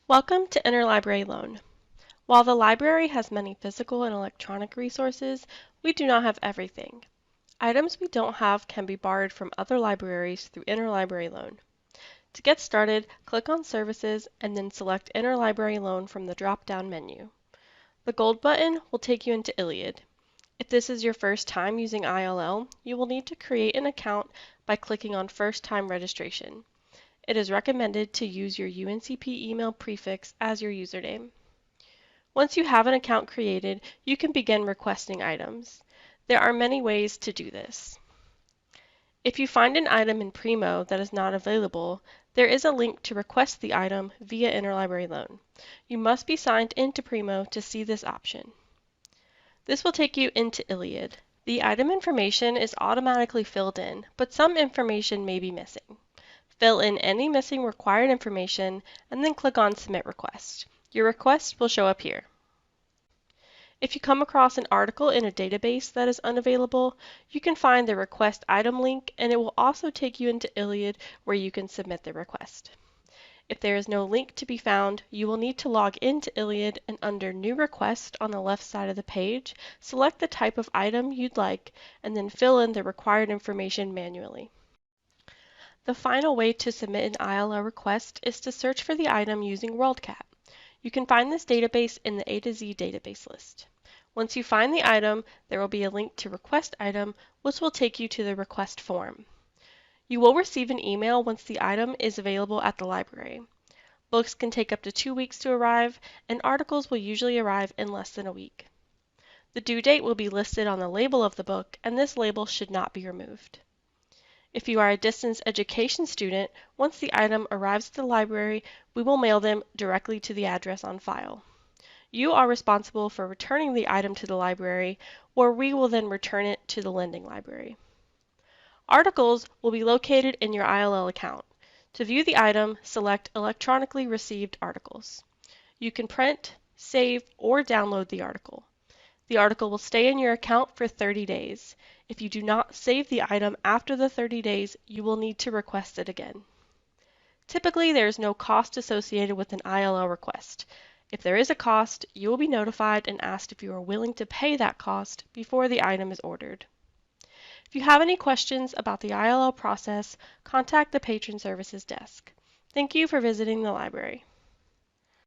Welcome to Interlibrary Loan. While the library has many physical and electronic resources, we do not have everything. Items we don't have can be borrowed from other libraries through Interlibrary Loan. To get started, click on Services and then select Interlibrary Loan from the drop-down menu. The gold button will take you into Iliad. If this is your first time using ILL, you will need to create an account by clicking on First Time Registration. It is recommended to use your UNCP email prefix as your username. Once you have an account created, you can begin requesting items. There are many ways to do this. If you find an item in Primo that is not available, there is a link to request the item via Interlibrary Loan. You must be signed into Primo to see this option. This will take you into Iliad. The item information is automatically filled in, but some information may be missing. Fill in any missing required information and then click on Submit Request. Your request will show up here. If you come across an article in a database that is unavailable, you can find the Request Item link, and it will also take you into Iliad where you can submit the request. If there is no link to be found, you will need to log into Iliad and under New Request on the left side of the page, select the type of item you'd like and then fill in the required information manually. The final way to submit an ILL request is to search for the item using WorldCat. You can find this database in the A to Z database list. Once you find the item, there will be a link to Request Item, which will take you to the request form. You will receive an email once the item is available at the library. Books can take up to 2 weeks to arrive, and articles will usually arrive in less than a week. The due date will be listed on the label of the book, and this label should not be removed. If you are a distance education student, once the item arrives at the library, we will mail them directly to the address on file. You are responsible for returning the item to the library, or we will then return it to the lending library. Articles will be located in your ILL account. To view the item, select Electronically Received Articles. You can print, save, or download the article. The article will stay in your account for 30 days. If you do not save the item after the 30 days, you will need to request it again. Typically, there is no cost associated with an ILL request. If there is a cost, you will be notified and asked if you are willing to pay that cost before the item is ordered. If you have any questions about the ILL process, contact the Patron Services Desk. Thank you for visiting the library.